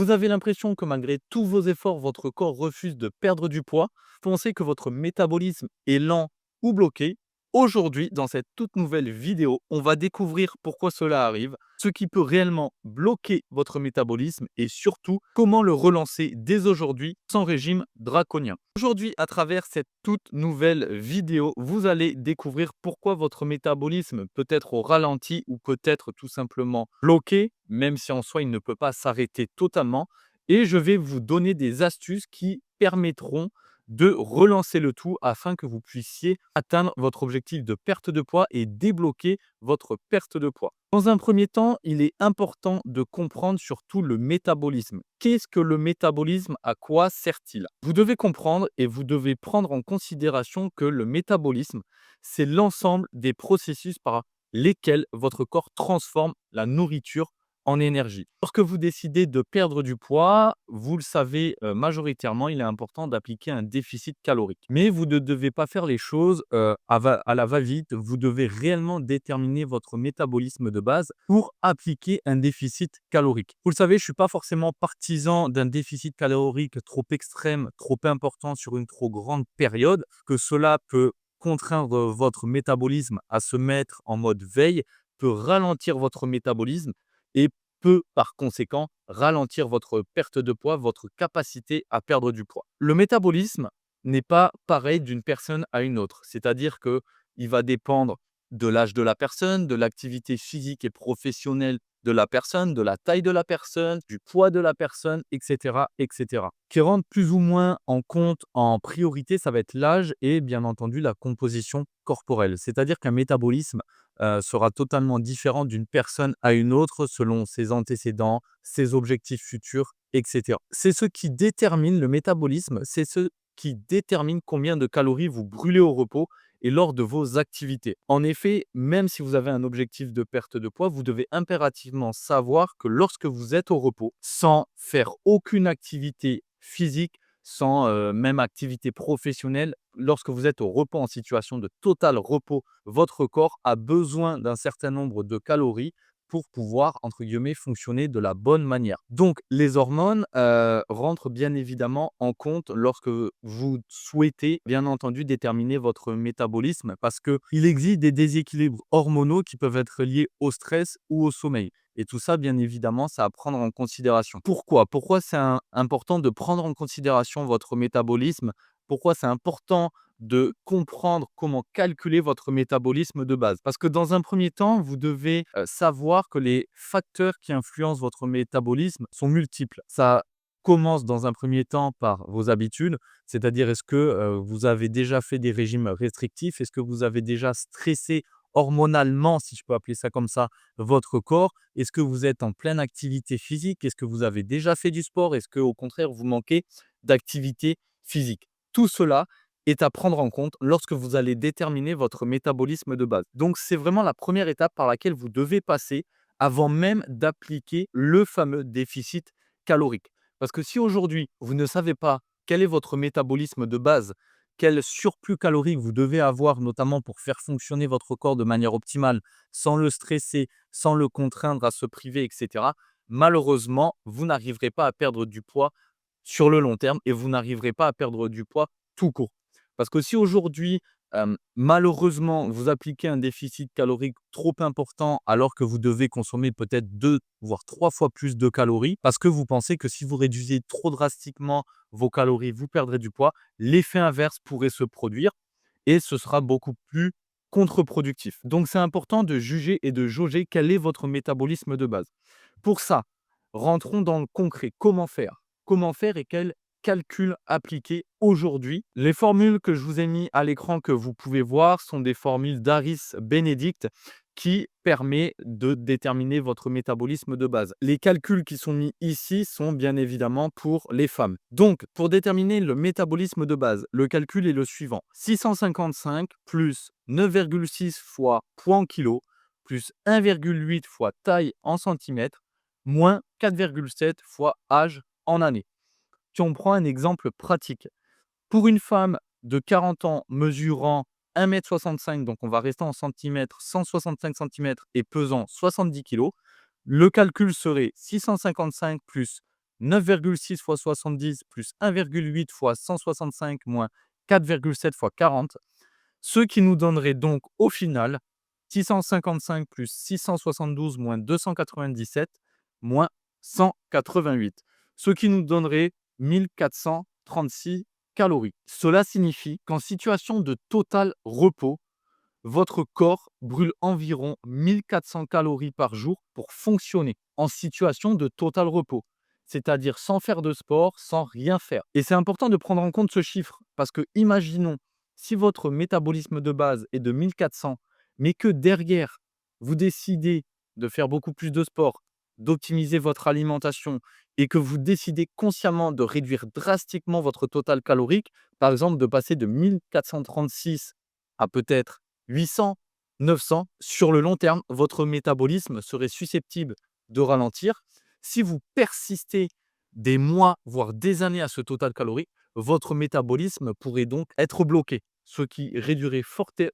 Vous avez l'impression que malgré tous vos efforts, votre corps refuse de perdre du poids. Pensez que votre métabolisme est lent ou bloqué. Aujourd'hui, dans cette toute nouvelle vidéo, on va découvrir pourquoi cela arrive, ce qui peut réellement bloquer votre métabolisme et surtout comment le relancer dès aujourd'hui sans régime draconien. Aujourd'hui, à travers cette toute nouvelle vidéo, vous allez découvrir pourquoi votre métabolisme peut être au ralenti ou peut être tout simplement bloqué, même si en soi il ne peut pas s'arrêter totalement. Et je vais vous donner des astuces qui permettront de relancer le tout afin que vous puissiez atteindre votre objectif de perte de poids et débloquer votre perte de poids. Dans un premier temps, il est important de comprendre surtout le métabolisme. Qu'est-ce que le métabolisme? À quoi sert-il? Vous devez comprendre et vous devez prendre en considération que le métabolisme, c'est l'ensemble des processus par lesquels votre corps transforme la nourriture en énergie. Lorsque vous décidez de perdre du poids, vous le savez majoritairement, il est important d'appliquer un déficit calorique. Mais vous ne devez pas faire les choses à la va-vite. Vous devez réellement déterminer votre métabolisme de base pour appliquer un déficit calorique. Vous le savez, je ne suis pas forcément partisan d'un déficit calorique trop extrême, trop important sur une trop grande période, que cela peut contraindre votre métabolisme à se mettre en mode veille, peut ralentir votre métabolisme et peut par conséquent ralentir votre perte de poids, votre capacité à perdre du poids. Le métabolisme n'est pas pareil d'une personne à une autre, c'est-à-dire que il va dépendre de l'âge de la personne, de l'activité physique et professionnelle de la personne, de la taille de la personne, du poids de la personne, etc., etc. Qui rentre plus ou moins en compte en priorité, ça va être l'âge et bien entendu la composition corporelle. C'est-à-dire qu'un métabolisme sera totalement différent d'une personne à une autre selon ses antécédents, ses objectifs futurs, etc. C'est ce qui détermine le métabolisme, c'est ce qui détermine combien de calories vous brûlez au repos et lors de vos activités. En effet, même si vous avez un objectif de perte de poids, vous devez impérativement savoir que lorsque vous êtes au repos, sans faire aucune activité physique, sans même activité professionnelle, lorsque vous êtes au repos en situation de total repos, votre corps a besoin d'un certain nombre de calories pour pouvoir, entre guillemets, fonctionner de la bonne manière. Donc, les hormones rentrent bien évidemment en compte lorsque vous souhaitez, bien entendu, déterminer votre métabolisme parce qu'il existe des déséquilibres hormonaux qui peuvent être liés au stress ou au sommeil. Et tout ça, bien évidemment, c'est à prendre en considération. Pourquoi? Pourquoi c'est important de prendre en considération votre métabolisme? Pourquoi c'est important de comprendre comment calculer votre métabolisme de base? Parce que dans un premier temps, vous devez savoir que les facteurs qui influencent votre métabolisme sont multiples. Ça commence dans un premier temps par vos habitudes, c'est-à-dire est-ce que vous avez déjà fait des régimes restrictifs? Est-ce que vous avez déjà stressé hormonalement, si je peux appeler ça comme ça, votre corps? Est-ce que vous êtes en pleine activité physique? Est-ce que vous avez déjà fait du sport? Est-ce qu'au contraire, vous manquez d'activité physique? Tout cela est à prendre en compte lorsque vous allez déterminer votre métabolisme de base. Donc, c'est vraiment la première étape par laquelle vous devez passer avant même d'appliquer le fameux déficit calorique. Parce que si aujourd'hui, vous ne savez pas quel est votre métabolisme de base, quel surplus calorique vous devez avoir, notamment pour faire fonctionner votre corps de manière optimale, sans le stresser, sans le contraindre à se priver, etc., malheureusement, vous n'arriverez pas à perdre du poids sur le long terme et vous n'arriverez pas à perdre du poids tout court. Parce que si aujourd'hui, malheureusement, vous appliquez un déficit calorique trop important alors que vous devez consommer peut-être 2 voire 3 fois plus de calories, parce que vous pensez que si vous réduisez trop drastiquement vos calories, vous perdrez du poids, l'effet inverse pourrait se produire et ce sera beaucoup plus contre-productif. Donc c'est important de juger et de jauger quel est votre métabolisme de base. Pour ça, rentrons dans le concret. Comment faire? Comment faire et quel calcul appliquer aujourd'hui? Les formules que je vous ai mis à l'écran que vous pouvez voir sont des formules d'Aris Benedict qui permet de déterminer votre métabolisme de base. Les calculs qui sont mis ici sont bien évidemment pour les femmes. Donc, pour déterminer le métabolisme de base, le calcul est le suivant. 655 plus 9,6 fois poids en kilo plus 1,8 fois taille en centimètres moins 4,7 fois âge en années. Si on prend un exemple pratique, pour une femme de 40 ans mesurant 1,65 m, donc on va rester en centimètres, 165 centimètres et pesant 70 kg, le calcul serait 655 plus 9,6 fois 70 plus 1,8 fois 165 moins 4,7 fois 40, ce qui nous donnerait donc au final 655 plus 672 moins 297 moins 188, ce qui nous donnerait 1436 calories. Cela signifie qu'en situation de total repos, votre corps brûle environ 1400 calories par jour pour fonctionner en situation de total repos, c'est-à-dire sans faire de sport, sans rien faire. Et c'est important de prendre en compte ce chiffre parce que imaginons si votre métabolisme de base est de 1400, mais que derrière, vous décidez de faire beaucoup plus de sport, d'optimiser votre alimentation et que vous décidez consciemment de réduire drastiquement votre total calorique, par exemple de passer de 1436 à peut-être 800, 900, sur le long terme, votre métabolisme serait susceptible de ralentir. Si vous persistez des mois, voire des années à ce total calorique, votre métabolisme pourrait donc être bloqué, ce qui réduirait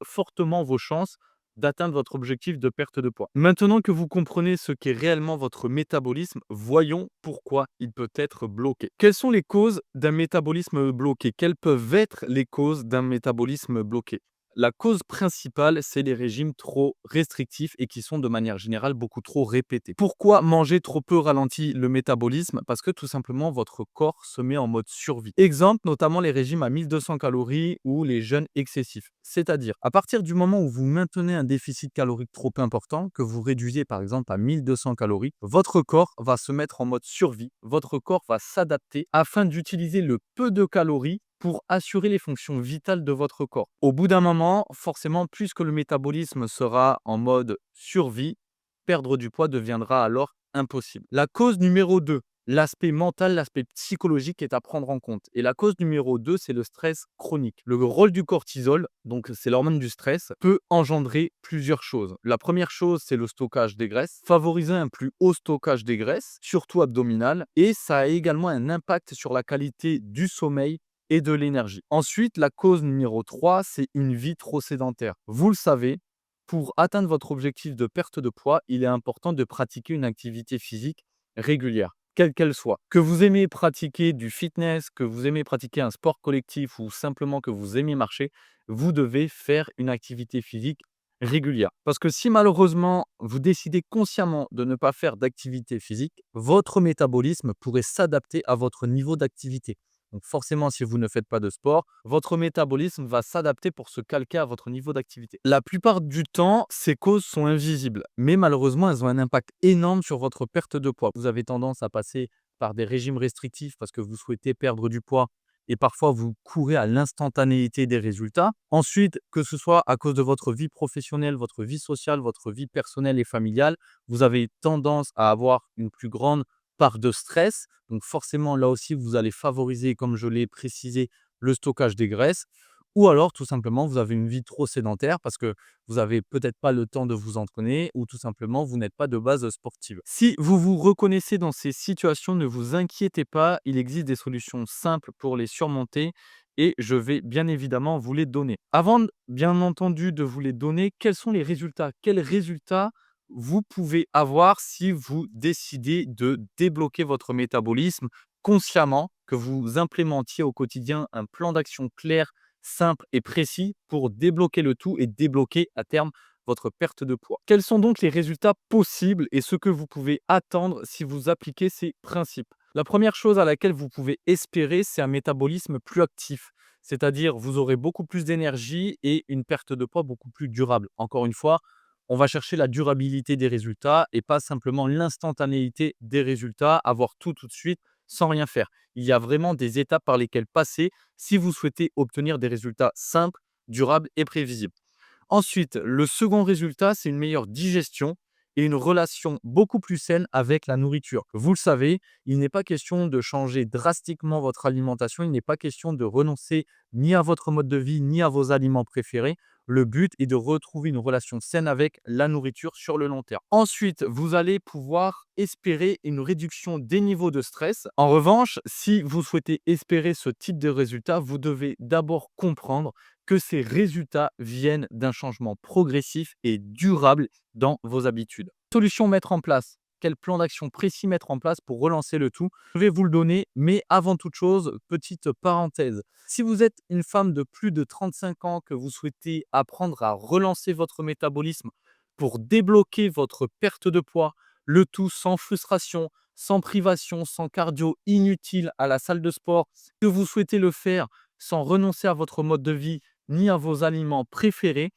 fortement vos chances d'atteindre votre objectif de perte de poids. Maintenant que vous comprenez ce qu'est réellement votre métabolisme, voyons pourquoi il peut être bloqué. Quelles sont les causes d'un métabolisme bloqué? Quelles peuvent être les causes d'un métabolisme bloqué? La cause principale, c'est les régimes trop restrictifs et qui sont de manière générale beaucoup trop répétés. Pourquoi manger trop peu ralentit le métabolisme? Parce que tout simplement, votre corps se met en mode survie. Exemple, notamment les régimes à 1200 calories ou les jeûnes excessifs. C'est-à-dire, à partir du moment où vous maintenez un déficit calorique trop important, que vous réduisez par exemple à 1200 calories, votre corps va se mettre en mode survie. Votre corps va s'adapter afin d'utiliser le peu de calories pour assurer les fonctions vitales de votre corps. Au bout d'un moment, forcément, puisque le métabolisme sera en mode survie, perdre du poids deviendra alors impossible. La cause numéro 2, l'aspect mental, l'aspect psychologique est à prendre en compte. Et la cause numéro 2, c'est le stress chronique. Le rôle du cortisol, donc c'est l'hormone du stress, peut engendrer plusieurs choses. La première chose, c'est le stockage des graisses, favoriser un plus haut stockage des graisses, surtout abdominales, et ça a également un impact sur la qualité du sommeil et de l'énergie. Ensuite, la cause numéro 3, c'est une vie trop sédentaire. Vous le savez, pour atteindre votre objectif de perte de poids, il est important de pratiquer une activité physique régulière, quelle qu'elle soit. Que vous aimez pratiquer du fitness, que vous aimez pratiquer un sport collectif ou simplement que vous aimez marcher, vous devez faire une activité physique régulière. Parce que si malheureusement vous décidez consciemment de ne pas faire d'activité physique, votre métabolisme pourrait s'adapter à votre niveau d'activité. Donc forcément, si vous ne faites pas de sport, votre métabolisme va s'adapter pour se calquer à votre niveau d'activité. La plupart du temps, ces causes sont invisibles, mais malheureusement, elles ont un impact énorme sur votre perte de poids. Vous avez tendance à passer par des régimes restrictifs parce que vous souhaitez perdre du poids et parfois vous courez à l'instantanéité des résultats. Ensuite, que ce soit à cause de votre vie professionnelle, votre vie sociale, votre vie personnelle et familiale, vous avez tendance à avoir une plus grande part de stress. Donc forcément, là aussi, vous allez favoriser, comme je l'ai précisé, le stockage des graisses. Ou alors, tout simplement, vous avez une vie trop sédentaire parce que vous n'avez peut-être pas le temps de vous entraîner ou tout simplement, vous n'êtes pas de base sportive. Si vous vous reconnaissez dans ces situations, ne vous inquiétez pas, il existe des solutions simples pour les surmonter et je vais bien évidemment vous les donner. Avant, bien entendu, de vous les donner, quels sont les résultats? Quels résultats vous pouvez avoir si vous décidez de débloquer votre métabolisme consciemment, que vous implémentiez au quotidien un plan d'action clair, simple et précis pour débloquer le tout et débloquer à terme votre perte de poids. Quels sont donc les résultats possibles et ce que vous pouvez attendre si vous appliquez ces principes? La première chose à laquelle vous pouvez espérer, c'est un métabolisme plus actif. C'est-à-dire, vous aurez beaucoup plus d'énergie et une perte de poids beaucoup plus durable. Encore une fois, on va chercher la durabilité des résultats et pas simplement l'instantanéité des résultats, avoir tout de suite sans rien faire. Il y a vraiment des étapes par lesquelles passer si vous souhaitez obtenir des résultats simples, durables et prévisibles. Ensuite, le second résultat, c'est une meilleure digestion et une relation beaucoup plus saine avec la nourriture. Vous le savez, il n'est pas question de changer drastiquement votre alimentation, il n'est pas question de renoncer ni à votre mode de vie, ni à vos aliments préférés. Le but est de retrouver une relation saine avec la nourriture sur le long terme. Ensuite, vous allez pouvoir espérer une réduction des niveaux de stress. En revanche, si vous souhaitez espérer ce type de résultat, vous devez d'abord comprendre que ces résultats viennent d'un changement progressif et durable dans vos habitudes. Solution mettre en place. quel plan d'action précis mettre en place pour relancer le tout. Je vais vous le donner, mais avant toute chose, petite parenthèse. Si vous êtes une femme de plus de 35 ans, que vous souhaitez apprendre à relancer votre métabolisme pour débloquer votre perte de poids, le tout sans frustration, sans privation, sans cardio inutile à la salle de sport, que vous souhaitez le faire sans renoncer à votre mode de vie ni à vos aliments préférés,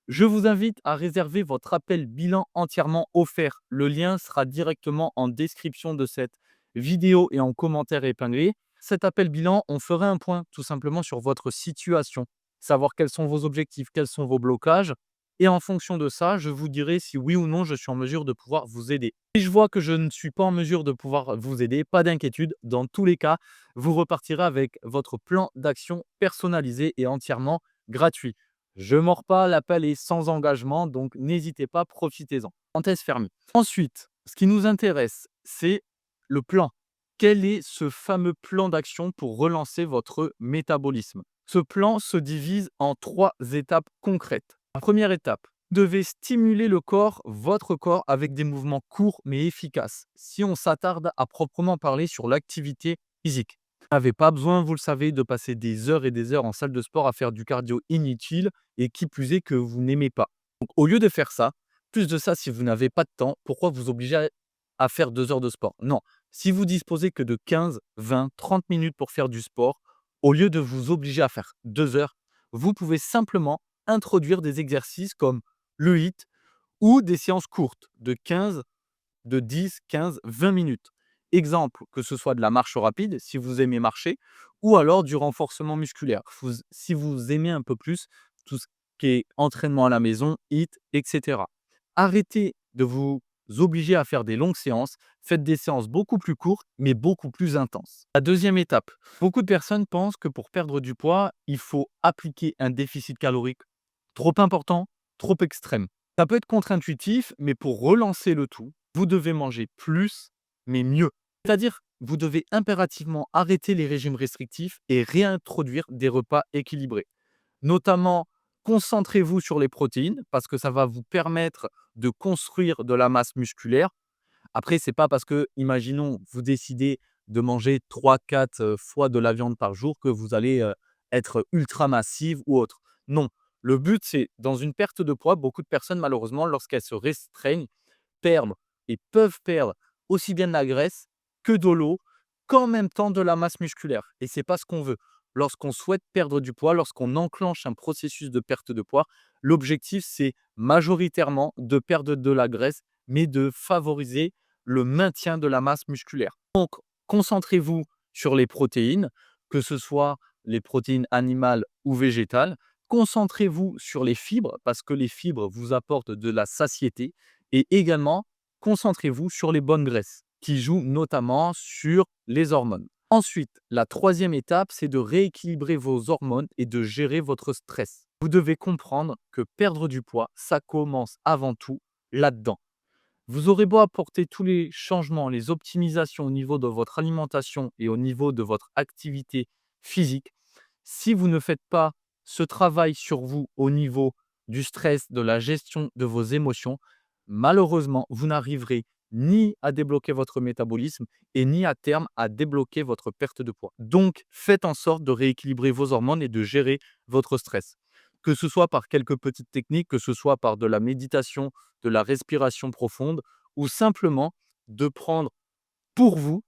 je vous invite à réserver votre appel bilan entièrement offert. Le lien sera directement en description de cette vidéo et en commentaire épinglé. Cet appel bilan, on fera un point tout simplement sur votre situation, savoir quels sont vos objectifs, quels sont vos blocages. Et en fonction de ça, je vous dirai si oui ou non je suis en mesure de pouvoir vous aider. Si je vois que je ne suis pas en mesure de pouvoir vous aider, pas d'inquiétude. Dans tous les cas, vous repartirez avec votre plan d'action personnalisé et entièrement gratuit. Je ne mords pas, l'appel est sans engagement, donc n'hésitez pas, profitez-en. Parenthèse fermée. Ensuite, ce qui nous intéresse, c'est le plan. Quel est ce fameux plan d'action pour relancer votre métabolisme? Ce plan se divise en 3 étapes concrètes. La première étape, vous devez stimuler le corps, votre corps, avec des mouvements courts mais efficaces. Si on s'attarde à proprement parler sur l'activité physique, vous n'avez pas besoin, vous le savez, de passer des heures et des heures en salle de sport à faire du cardio inutile et qui plus est que vous n'aimez pas. Donc, au lieu de faire ça, plus de ça, si vous n'avez pas de temps, pourquoi vous obliger à faire 2 heures de sport? Non, si vous disposez que de 15, 20, 30 minutes pour faire du sport, au lieu de vous obliger à faire 2 heures, vous pouvez simplement introduire des exercices comme le HIIT ou des séances courtes de 10, 15, 20 minutes. Exemple, que ce soit de la marche rapide, si vous aimez marcher, ou alors du renforcement musculaire. Si vous aimez un peu plus tout ce qui est entraînement à la maison, HIIT, etc. Arrêtez de vous obliger à faire des longues séances. Faites des séances beaucoup plus courtes, mais beaucoup plus intenses. La deuxième étape, beaucoup de personnes pensent que pour perdre du poids, il faut appliquer un déficit calorique trop important, trop extrême. Ça peut être contre-intuitif, mais pour relancer le tout, vous devez manger plus, mais mieux. C'est-à-dire, vous devez impérativement arrêter les régimes restrictifs et réintroduire des repas équilibrés. Notamment, concentrez-vous sur les protéines parce que ça va vous permettre de construire de la masse musculaire. Après, c'est pas parce que, imaginons, vous décidez de manger 3-4 fois de la viande par jour que vous allez être ultra massive ou autre. Non, le but, c'est dans une perte de poids, beaucoup de personnes, malheureusement, lorsqu'elles se restreignent, perdent et peuvent perdre aussi bien de la graisse que de l'eau, qu'en même temps de la masse musculaire. Et c'est pas ce qu'on veut. Lorsqu'on souhaite perdre du poids, lorsqu'on enclenche un processus de perte de poids, l'objectif, c'est majoritairement de perdre de la graisse, mais de favoriser le maintien de la masse musculaire. Donc, concentrez-vous sur les protéines, que ce soit les protéines animales ou végétales. Concentrez-vous sur les fibres, parce que les fibres vous apportent de la satiété. Et également, concentrez-vous sur les bonnes graisses, qui jouent notamment sur les hormones. Ensuite, la troisième étape, c'est de rééquilibrer vos hormones et de gérer votre stress. Vous devez comprendre que perdre du poids, ça commence avant tout là-dedans. Vous aurez beau apporter tous les changements, les optimisations au niveau de votre alimentation et au niveau de votre activité physique, si vous ne faites pas ce travail sur vous au niveau du stress, de la gestion de vos émotions, malheureusement, vous n'arriverez ni à débloquer votre métabolisme et ni à terme à débloquer votre perte de poids. Donc, faites en sorte de rééquilibrer vos hormones et de gérer votre stress. Que ce soit par quelques petites techniques, que ce soit par de la méditation, de la respiration profonde ou simplement de prendre pour vous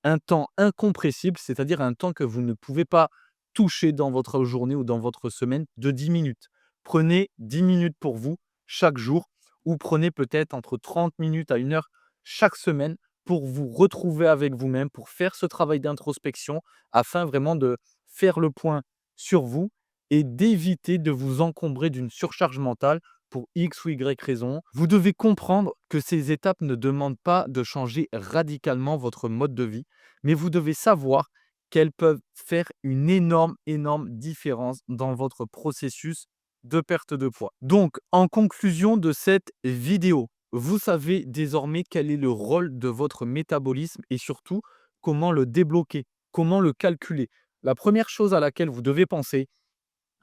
un temps incompressible, c'est-à-dire un temps que vous ne pouvez pas toucher dans votre journée ou dans votre semaine de 10 minutes. Prenez 10 minutes pour vous chaque jour ou prenez peut-être entre 30 minutes à 1 heure chaque semaine pour vous retrouver avec vous-même, pour faire ce travail d'introspection afin vraiment de faire le point sur vous et d'éviter de vous encombrer d'une surcharge mentale pour X ou Y raison. Vous devez comprendre que ces étapes ne demandent pas de changer radicalement votre mode de vie, mais vous devez savoir qu'elles peuvent faire une énorme, énorme différence dans votre processus de perte de poids. Donc, en conclusion de cette vidéo, vous savez désormais quel est le rôle de votre métabolisme et surtout comment le débloquer, comment le calculer. La première chose à laquelle vous devez penser,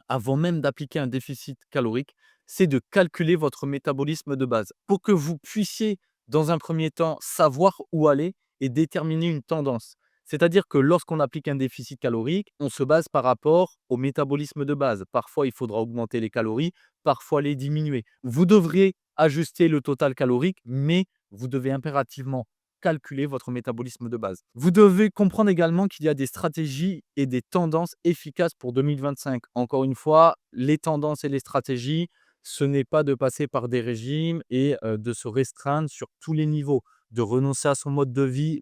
avant même d'appliquer un déficit calorique, c'est de calculer votre métabolisme de base pour que vous puissiez dans un premier temps, savoir où aller et déterminer une tendance. C'est-à-dire que lorsqu'on applique un déficit calorique, on se base par rapport au métabolisme de base. Parfois, il faudra augmenter les calories, parfois les diminuer. Vous devrez ajuster le total calorique, mais vous devez impérativement calculer votre métabolisme de base. Vous devez comprendre également qu'il y a des stratégies et des tendances efficaces pour 2025. Encore une fois, les tendances et les stratégies, ce n'est pas de passer par des régimes et de se restreindre sur tous les niveaux, de renoncer à son mode de vie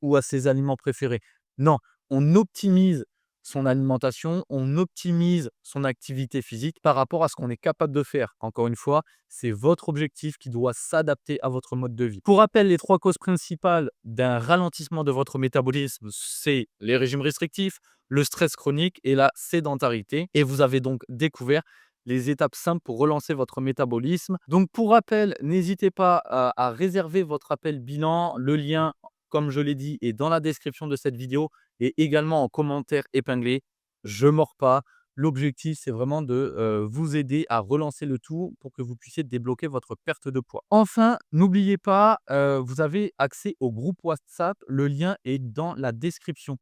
ou à ses aliments préférés. Non, on optimise son alimentation, on optimise son activité physique par rapport à ce qu'on est capable de faire. Encore une fois, c'est votre objectif qui doit s'adapter à votre mode de vie. Pour rappel, les 3 causes principales d'un ralentissement de votre métabolisme, c'est les régimes restrictifs, le stress chronique et la sédentarité. Et vous avez donc découvert les étapes simples pour relancer votre métabolisme. Donc pour rappel, n'hésitez pas à réserver votre appel bilan. Le lien, comme je l'ai dit, est dans la description de cette vidéo et également en commentaire épinglé. Je ne mords pas. L'objectif, c'est vraiment de vous aider à relancer le tout pour que vous puissiez débloquer votre perte de poids. Enfin, n'oubliez pas, vous avez accès au groupe WhatsApp. Le lien est dans la description.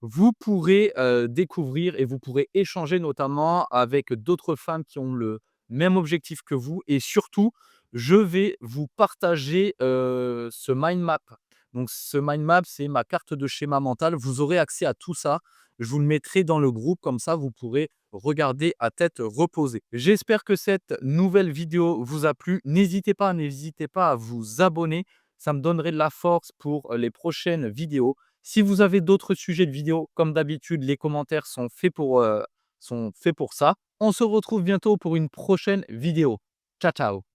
Vous pourrez découvrir et vous pourrez échanger notamment avec d'autres femmes qui ont le même objectif que vous et surtout, je vais vous partager, ce mind map. Donc ce mind map, c'est ma carte de schéma mental. Vous aurez accès à tout ça. Je vous le mettrai dans le groupe, comme ça vous pourrez regarder à tête reposée. J'espère que cette nouvelle vidéo vous a plu. N'hésitez pas à vous abonner. Ça me donnerait de la force pour les prochaines vidéos. Si vous avez d'autres sujets de vidéos, comme d'habitude, les commentaires sont faits pour ça. On se retrouve bientôt pour une prochaine vidéo. Ciao, ciao.